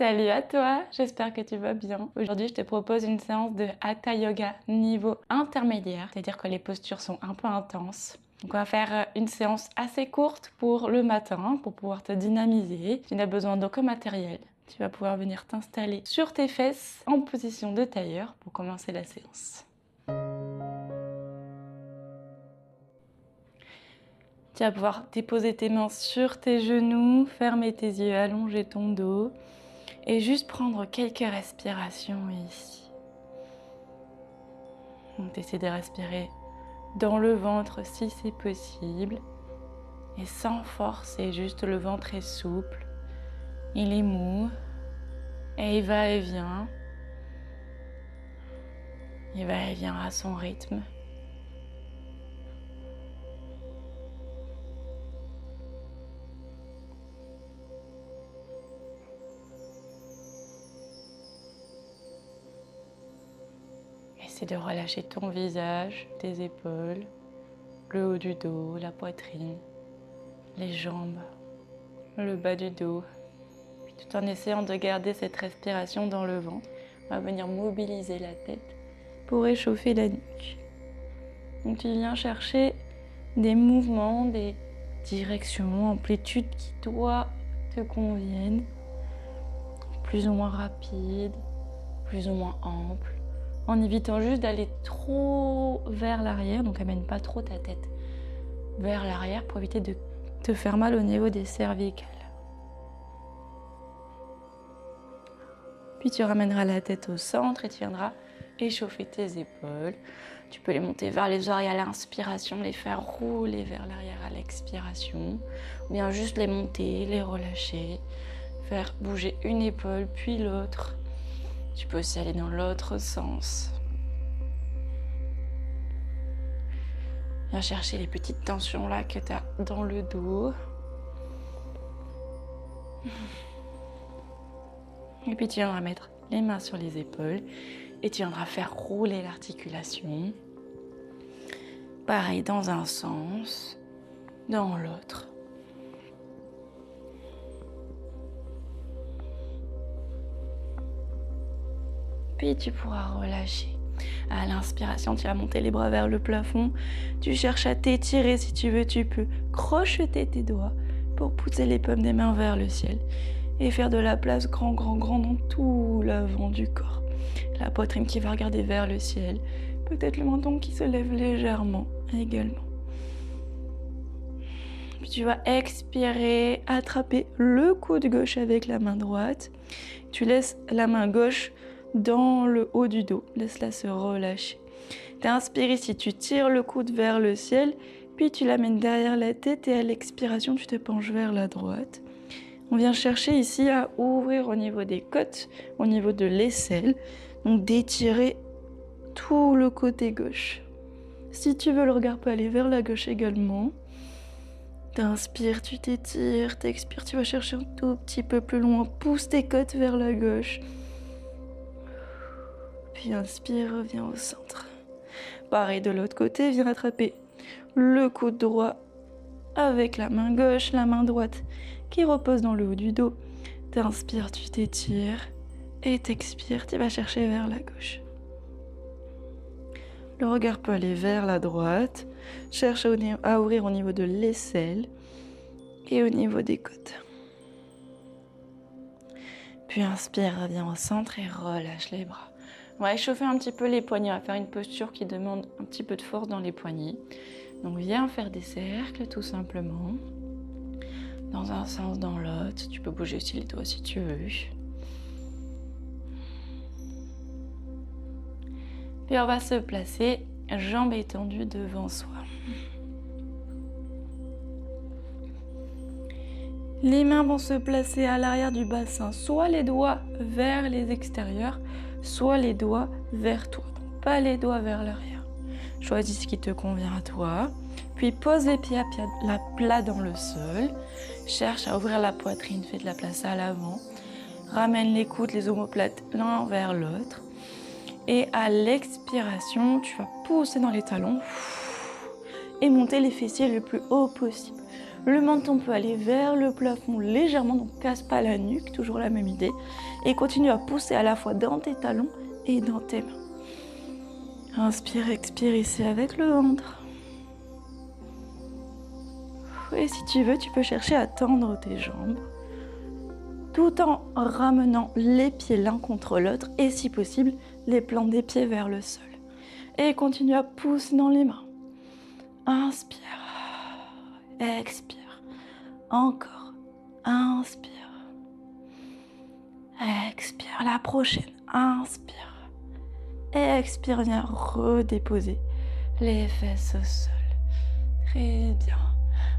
Salut à toi, j'espère que tu vas bien. Aujourd'hui, je te propose une séance de Hatha Yoga niveau intermédiaire, c'est-à-dire que les postures sont un peu intenses. Donc on va faire une séance assez courte pour le matin, pour pouvoir te dynamiser. Tu n'as besoin d'aucun matériel. Tu vas pouvoir venir t'installer sur tes fesses en position de tailleur pour commencer la séance. Tu vas pouvoir déposer tes mains sur tes genoux, fermer tes yeux, allonger ton dos et juste prendre quelques respirations ici. Donc essaie de respirer dans le ventre si c'est possible et sans force, et juste le ventre est souple, il est mou et il va et vient. Il va et vient à son rythme. Essaie de relâcher ton visage, tes épaules, le haut du dos, la poitrine, les jambes, le bas du dos. Puis tout en essayant de garder cette respiration dans le ventre, on va venir mobiliser la tête pour réchauffer la nuque. Donc tu viens chercher des mouvements, des directions, amplitudes qui toi te conviennent, plus ou moins rapides, plus ou moins amples, en évitant juste d'aller trop vers l'arrière, donc amène pas trop ta tête vers l'arrière pour éviter de te faire mal au niveau des cervicales. Puis tu ramèneras la tête au centre et tu viendras échauffer tes épaules. Tu peux les monter vers les oreilles à l'inspiration, les faire rouler vers l'arrière à l'expiration, ou bien juste les monter, les relâcher, faire bouger une épaule puis l'autre. Tu peux aussi aller dans l'autre sens. Viens chercher les petites tensions là que tu as dans le dos. Et puis tu viendras mettre les mains sur les épaules et tu viendras faire rouler l'articulation. Pareil dans un sens, dans l'autre. Puis tu pourras relâcher. À l'inspiration, tu vas monter les bras vers le plafond. Tu cherches à t'étirer si tu veux, tu peux crocheter tes doigts pour pousser les paumes des mains vers le ciel et faire de la place grand dans tout l'avant du corps. La poitrine qui va regarder vers le ciel, peut-être le menton qui se lève légèrement également. Puis tu vas expirer, attraper le coude gauche avec la main droite. Tu laisses la main gauche dans le haut du dos, laisse-la se relâcher. T'inspires ici, tu tires le coude vers le ciel, puis tu l'amènes derrière la tête et à l'expiration, tu te penches vers la droite. On vient chercher ici à ouvrir au niveau des côtes, au niveau de l'aisselle, donc d'étirer tout le côté gauche. Si tu veux, le regard peut aller vers la gauche également. T'inspires, tu t'étires, t'expires, tu vas chercher un tout petit peu plus loin, pousse tes côtes vers la gauche. Puis inspire, reviens au centre. Pareil de l'autre côté, viens attraper le coude droit avec la main gauche, la main droite qui repose dans le haut du dos. T'inspires, tu t'étires et t'expires, tu vas chercher vers la gauche. Le regard peut aller vers la droite, cherche à ouvrir au niveau de l'aisselle et au niveau des côtes. Puis inspire, reviens au centre et relâche les bras. On va échauffer un petit peu les poignets, on va faire une posture qui demande un petit peu de force dans les poignets. Donc viens faire des cercles tout simplement, dans un sens, dans l'autre. Tu peux bouger aussi les doigts si tu veux. Puis on va se placer, jambes étendues devant soi. Les mains vont se placer à l'arrière du bassin, soit les doigts vers les extérieurs, soit les doigts vers toi. Donc pas les doigts vers l'arrière. Choisis ce qui te convient à toi. Puis pose les pieds à plat dans le sol. Cherche à ouvrir la poitrine, fais de la place à l'avant. Ramène les coudes, les omoplates l'un vers l'autre. Et à l'expiration, tu vas pousser dans les talons et monter les fessiers le plus haut possible. Le menton peut aller vers le plafond légèrement, donc casse pas la nuque, toujours la même idée. Et continue à pousser à la fois dans tes talons et dans tes mains. Inspire, expire ici avec le ventre. Et si tu veux, tu peux chercher à tendre tes jambes tout en ramenant les pieds l'un contre l'autre et si possible, les plants des pieds vers le sol. Et continue à pousser dans les mains. Inspire, expire, encore, inspire, expire, la prochaine, inspire, expire, viens redéposer les fesses au sol. Très bien,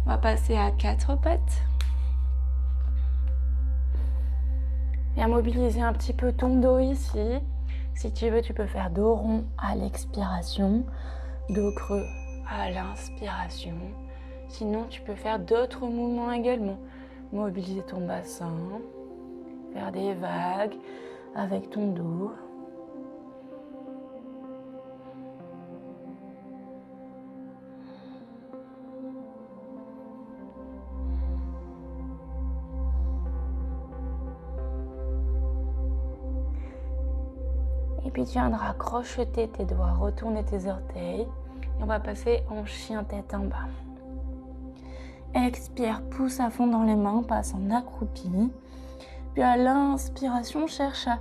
on va passer à 4 pattes. Viens mobiliser un petit peu ton dos ici. Si tu veux, tu peux faire dos rond à l'expiration, dos creux à l'inspiration. Sinon, tu peux faire d'autres mouvements également. Mobiliser ton bassin, faire des vagues avec ton dos. Et puis tu viendras crocheter tes doigts, retourner tes orteils. Et on va passer en chien tête en bas. Expire, pousse à fond dans les mains, passe en accroupi. Puis à l'inspiration, cherche à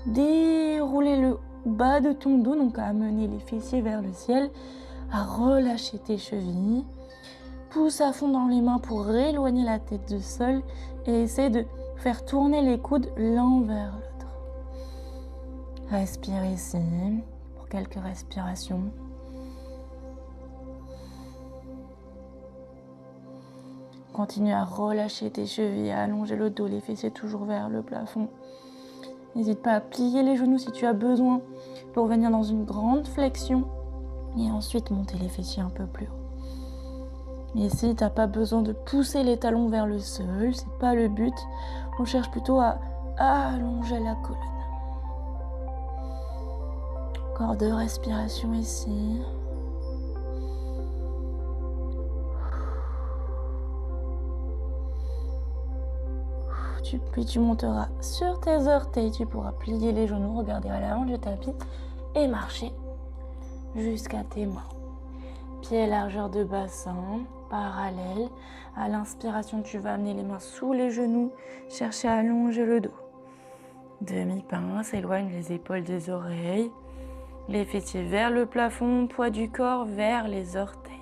dérouler le bas de ton dos, donc à amener les fessiers vers le ciel, à relâcher tes chevilles. Pousse à fond dans les mains pour éloigner la tête du sol et essaie de faire tourner les coudes l'un vers l'autre. Respire ici pour quelques respirations. Continue à relâcher tes chevilles, à allonger le dos, les fessiers toujours vers le plafond. N'hésite pas à plier les genoux si tu as besoin pour venir dans une grande flexion et ensuite monter les fessiers un peu plus haut. Ici, tu n'as pas besoin de pousser les talons vers le sol, c'est pas le but. On cherche plutôt à allonger la colonne. Encore 2 respirations ici. Puis tu monteras sur tes orteils, tu pourras plier les genoux, regarder à l'avant du tapis et marcher jusqu'à tes mains. Pieds largeur de bassin, parallèle. À l'inspiration, tu vas amener les mains sous les genoux, chercher à allonger le dos. Demi-pince, éloigne les épaules des oreilles. Les fessiers vers le plafond, poids du corps vers les orteils.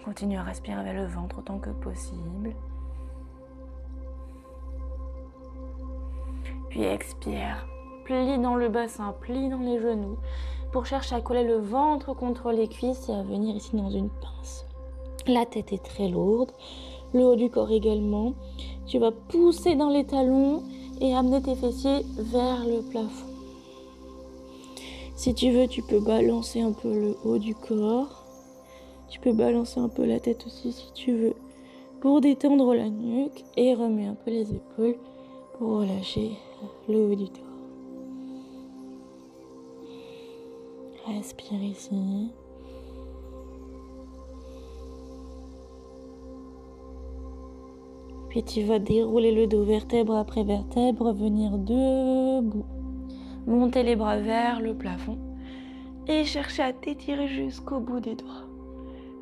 Continue à respirer vers le ventre autant que possible. Puis expire, plie dans le bassin, plie dans les genoux pour chercher à coller le ventre contre les cuisses et à venir ici dans une pince. La tête est très lourde, le haut du corps également. Tu vas pousser dans les talons et amener tes fessiers vers le plafond. Si tu veux, tu peux balancer un peu le haut du corps. Tu peux balancer un peu la tête aussi si tu veux pour détendre la nuque et remets un peu les épaules pour relâcher le haut du dos. Respire ici. Puis tu vas dérouler le dos vertèbre après vertèbre, venir debout. Monter les bras vers le plafond et chercher à t'étirer jusqu'au bout des doigts.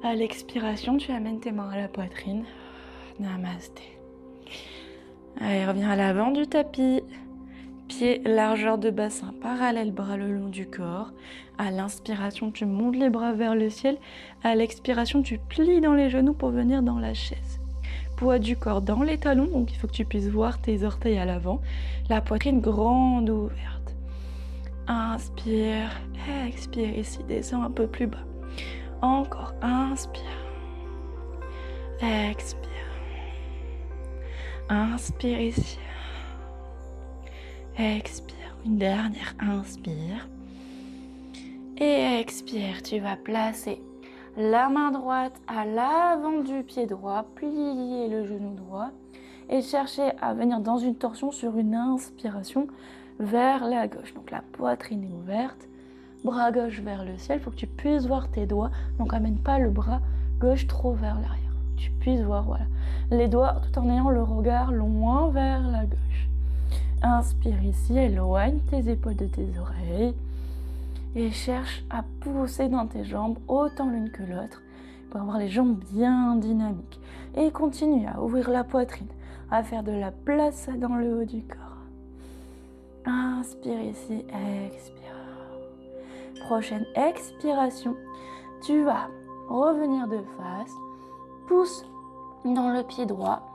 À l'expiration, tu amènes tes mains à la poitrine. Namasté. Allez, reviens à l'avant du tapis. Pieds largeur de bassin, parallèle, bras le long du corps. À l'inspiration, tu montes les bras vers le ciel. À l'expiration, tu plies dans les genoux pour venir dans la chaise. Poids du corps dans les talons, donc il faut que tu puisses voir tes orteils à l'avant. La poitrine grande ouverte. Inspire, expire ici, descends un peu plus bas. Encore, inspire, expire. Inspire ici. Expire, une dernière inspire. Et expire, tu vas placer la main droite à l'avant du pied droit, plier le genou droit et chercher à venir dans une torsion sur une inspiration vers la gauche. Donc la poitrine est ouverte, bras gauche vers le ciel, il faut que tu puisses voir tes doigts, donc amène pas le bras gauche trop vers l'arrière. Tu puisses voir, voilà, les doigts tout en ayant le regard loin vers la gauche. Inspire ici, éloigne tes épaules de tes oreilles et cherche à pousser dans tes jambes autant l'une que l'autre pour avoir les jambes bien dynamiques. Et continue à ouvrir la poitrine, à faire de la place dans le haut du corps. Inspire ici, expire. Prochaine expiration, tu vas revenir de face, pousse dans le pied droit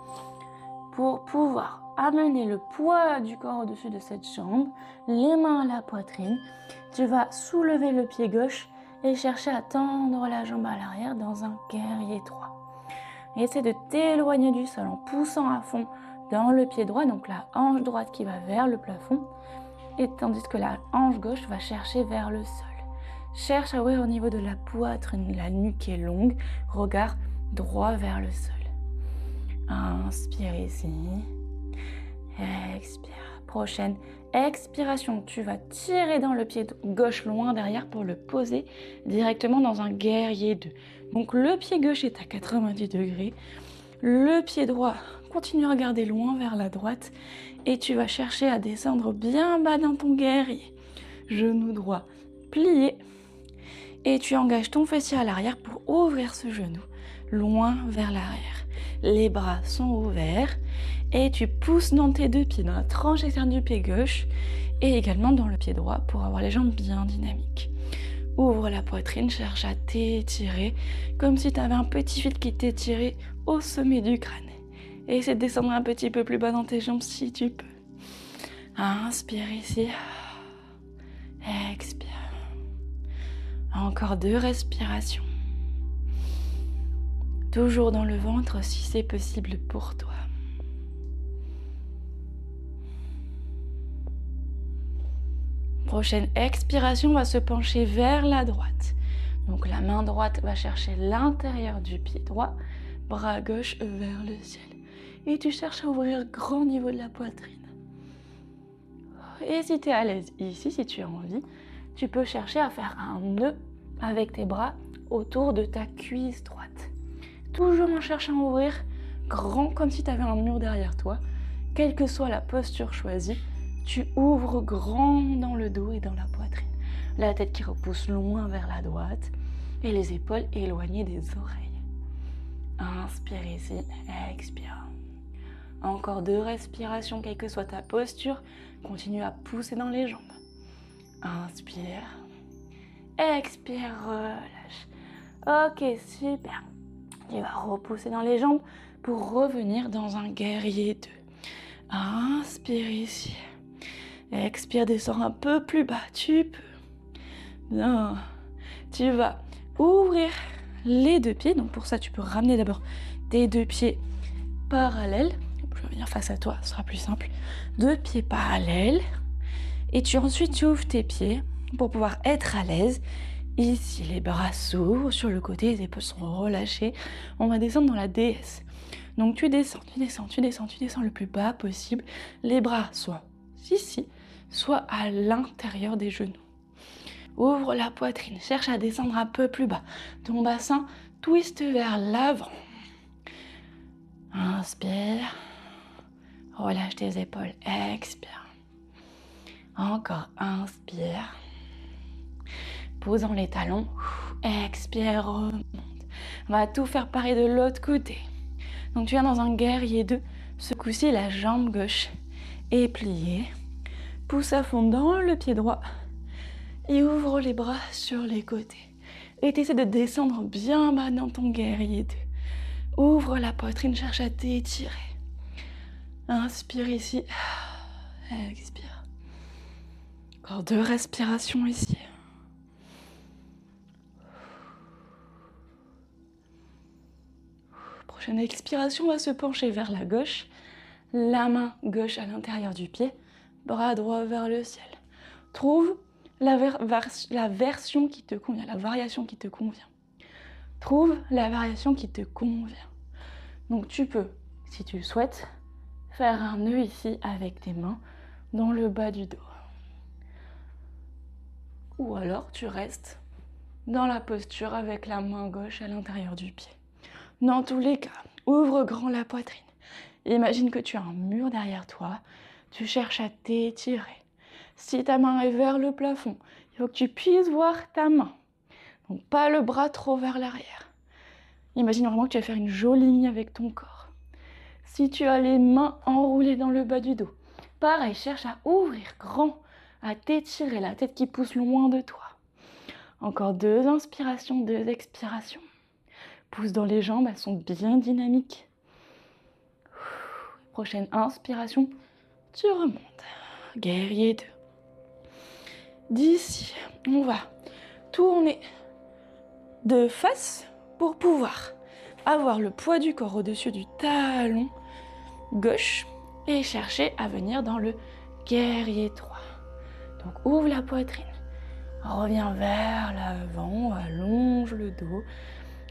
pour pouvoir amener le poids du corps au-dessus de cette jambe, les mains à la poitrine. Tu vas soulever le pied gauche et chercher à tendre la jambe à l'arrière dans un guerrier 3. Essaie de t'éloigner du sol en poussant à fond dans le pied droit, donc la hanche droite qui va vers le plafond, et tandis que la hanche gauche va chercher vers le sol. Cherche à ouvrir au niveau de la poitrine, la nuque est longue, regard droit vers le sol. Inspire ici, expire. Prochaine expiration, tu vas tirer dans le pied gauche loin derrière pour le poser directement dans un guerrier 2. Donc le pied gauche est à 90 degrés, le pied droit continue à regarder loin vers la droite et tu vas chercher à descendre bien bas dans ton guerrier. Genou droit plié et tu engages ton fessier à l'arrière pour ouvrir ce genou loin vers l'arrière. Les bras sont ouverts et tu pousses dans tes deux pieds, dans la tranche externe du pied gauche et également dans le pied droit pour avoir les jambes bien dynamiques. Ouvre la poitrine, cherche à t'étirer comme si tu avais un petit fil qui t'étirait au sommet du crâne. Et essaie de descendre un petit peu plus bas dans tes jambes si tu peux. Inspire ici. Expire. Encore 2 respirations. Toujours dans le ventre si c'est possible pour toi. Prochaine expiration va se pencher vers la droite. Donc la main droite va chercher l'intérieur du pied droit, bras gauche vers le ciel. Et tu cherches à ouvrir grand niveau de la poitrine. Et si tu es à l'aise ici, si tu as envie, tu peux chercher à faire un nœud avec tes bras autour de ta cuisse droite. Toujours en cherchant à ouvrir grand comme si tu avais un mur derrière toi. Quelle que soit la posture choisie, tu ouvres grand dans le dos et dans la poitrine. La tête qui repousse loin vers la droite et les épaules éloignées des oreilles. Inspire ici, expire. Encore 2 respirations, quelle que soit ta posture. Continue à pousser dans les jambes. Inspire. Expire, relâche. Ok, super. Tu vas repousser dans les jambes pour revenir dans un guerrier 2. Inspire ici. Expire, descends un peu plus bas. Tu peux. Bien. Tu vas ouvrir les 2 pieds. Donc pour ça, tu peux ramener d'abord tes 2 pieds parallèles. Je vais venir face à toi, ce sera plus simple. 2 pieds parallèles. Et ensuite, tu ouvres tes pieds pour pouvoir être à l'aise. Ici, les bras s'ouvrent sur le côté, les épaules sont relâchées. On va descendre dans la déesse. Donc tu descends, tu descends, tu descends, tu descends le plus bas possible. Les bras soit ici, soit à l'intérieur des genoux. Ouvre la poitrine, cherche à descendre un peu plus bas. Ton bassin twiste vers l'avant. Inspire. Relâche tes épaules, expire. Encore, inspire. Posant les talons, expire, remonte. On va tout faire pareil de l'autre côté. Donc tu viens dans un guerrier 2. Ce coup-ci, la jambe gauche est pliée. Pousse à fond dans le pied droit et ouvre les bras sur les côtés. Et tu essaies de descendre bien bas dans ton guerrier 2. Ouvre la poitrine, cherche à t'étirer. Inspire ici, expire. Encore 2 respirations ici. Prochaine expiration, on va se pencher vers la gauche. La main gauche à l'intérieur du pied, bras droit vers le ciel. Trouve la version qui te convient, la variation qui te convient. Trouve la variation qui te convient. Donc tu peux, si tu le souhaites, faire un nœud ici avec tes mains dans le bas du dos. Ou alors tu restes dans la posture avec la main gauche à l'intérieur du pied. Dans tous les cas, ouvre grand la poitrine. Imagine que tu as un mur derrière toi. Tu cherches à t'étirer. Si ta main est vers le plafond, il faut que tu puisses voir ta main. Donc pas le bras trop vers l'arrière. Imagine vraiment que tu vas faire une jolie ligne avec ton corps. Si tu as les mains enroulées dans le bas du dos, pareil, cherche à ouvrir grand, à t'étirer, la tête qui pousse loin de toi. Encore 2 inspirations, 2 expirations. Pousse dans les jambes, elles sont bien dynamiques. Prochaine inspiration, tu remontes. Guerrier 2. D'ici, on va tourner de face pour pouvoir avoir le poids du corps au-dessus du talon gauche et chercher à venir dans le guerrier 3. Donc ouvre la poitrine, reviens vers l'avant, allonge le dos,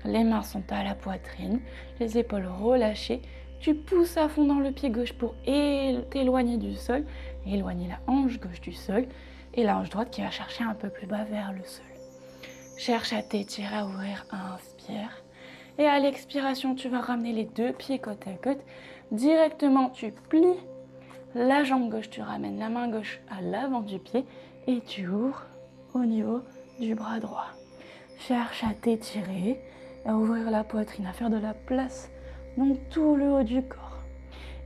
les mains sont à la poitrine, les épaules relâchées, tu pousses à fond dans le pied gauche pour t'éloigner du sol, éloigner la hanche gauche du sol et la hanche droite qui va chercher un peu plus bas vers le sol. Cherche à t'étirer, à ouvrir, inspire. Et à l'expiration, tu vas ramener les 2 pieds côte à côte. Directement, tu plies la jambe gauche, tu ramènes la main gauche à l'avant du pied et tu ouvres au niveau du bras droit. Cherche à t'étirer, à ouvrir la poitrine, à faire de la place dans tout le haut du corps.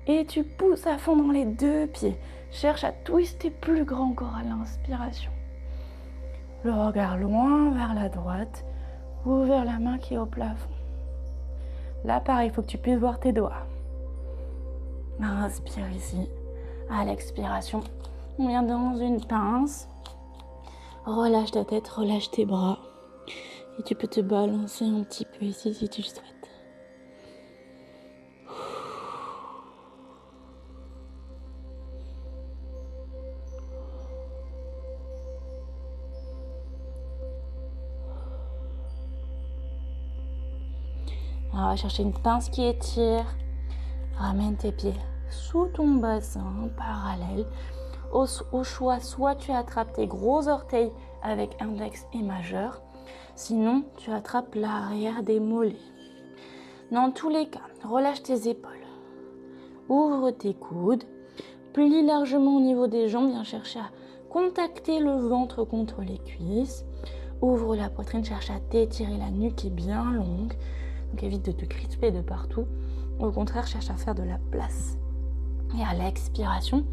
Et tu pousses à fond dans les 2 pieds. Cherche à twister plus grand encore à l'inspiration. Le regard loin vers la droite, ou vers la main qui est au plafond. Là, pareil, il faut que tu puisses voir tes doigts. Inspire ici. À l'expiration, on vient dans une pince. Relâche ta tête, relâche tes bras. Et tu peux te balancer un petit peu ici si tu le souhaites. Alors, on va chercher une pince qui étire. Ramène tes pieds sous ton bassin, parallèle. Au choix, soit tu attrapes tes gros orteils avec index et majeur, sinon tu attrapes l'arrière des mollets. Dans tous les cas, relâche tes épaules. Ouvre tes coudes, plie largement au niveau des jambes, viens chercher à contacter le ventre contre les cuisses. Ouvre la poitrine, cherche à t'étirer, la nuque est bien longue. Donc évite de te crisper de partout. Au contraire, cherche à faire de la place. Et à l'expiration,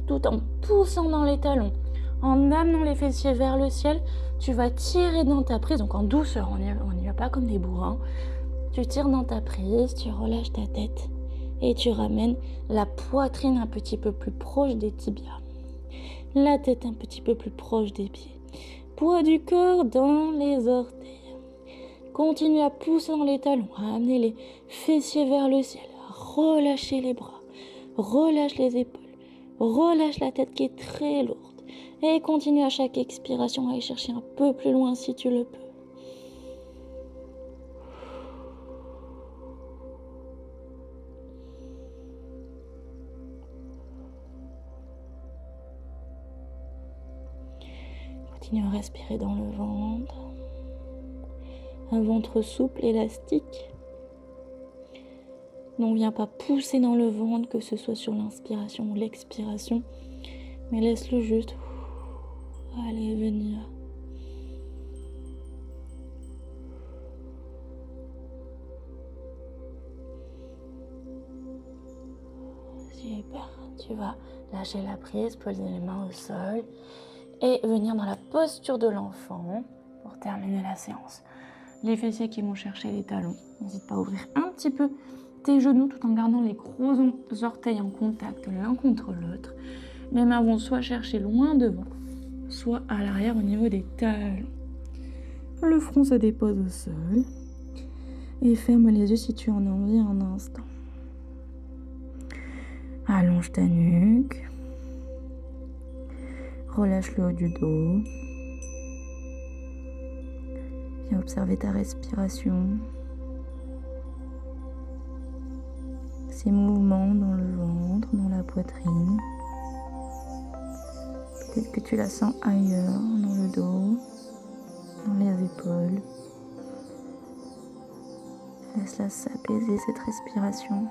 tout en poussant dans les talons, en amenant les fessiers vers le ciel, tu vas tirer dans ta prise, donc en douceur, on n'y va pas comme des bourrins. Tu tires dans ta prise, tu relâches ta tête et tu ramènes la poitrine un petit peu plus proche des tibias. La tête un petit peu plus proche des pieds. Poids du corps dans les orteils. Continue à pousser dans les talons, à amener les fessiers vers le ciel. Relâchez les bras, relâche les épaules, relâche la tête qui est très lourde. Et continue à chaque expiration à aller chercher un peu plus loin si tu le peux. Continue à respirer dans le ventre. Un ventre souple, élastique. Non, viens pas pousser dans le ventre, que ce soit sur l'inspiration ou l'expiration, mais laisse-le juste aller venir. Super, tu vas lâcher la prise, poser les mains au sol et venir dans la posture de l'enfant pour terminer la séance. Les fessiers qui vont chercher les talons, n'hésite pas à ouvrir un petit peu tes genoux tout en gardant les gros orteils en contact l'un contre l'autre. Les mains vont soit chercher loin devant, soit à l'arrière au niveau des talons. Le front se dépose au sol et ferme les yeux si tu en as envie un instant. Allonge ta nuque, relâche le haut du dos. Viens observer ta respiration, ces mouvements dans le ventre, dans la poitrine. Peut-être que tu la sens ailleurs, dans le dos, dans dans les épaules. Laisse-la s'apaiser cette respiration.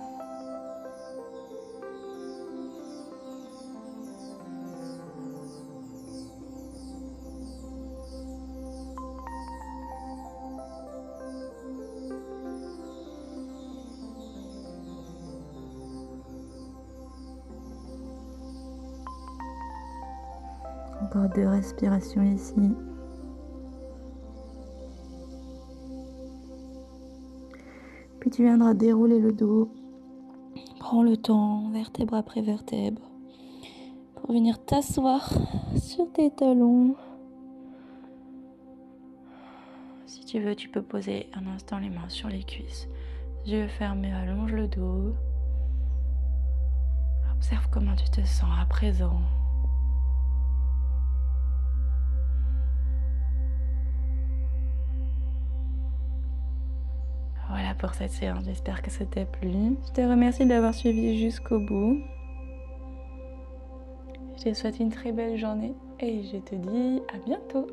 Encore 2 respirations ici. Puis tu viendras dérouler le dos. Prends le temps, vertèbre après vertèbre, pour venir t'asseoir sur tes talons. Si tu veux, tu peux poser un instant les mains sur les cuisses. Yeux fermés, allonge le dos. Observe comment tu te sens à présent. Voilà pour cette séance, j'espère que ça t'a plu. Je te remercie d'avoir suivi jusqu'au bout. Je te souhaite une très belle journée et je te dis à bientôt.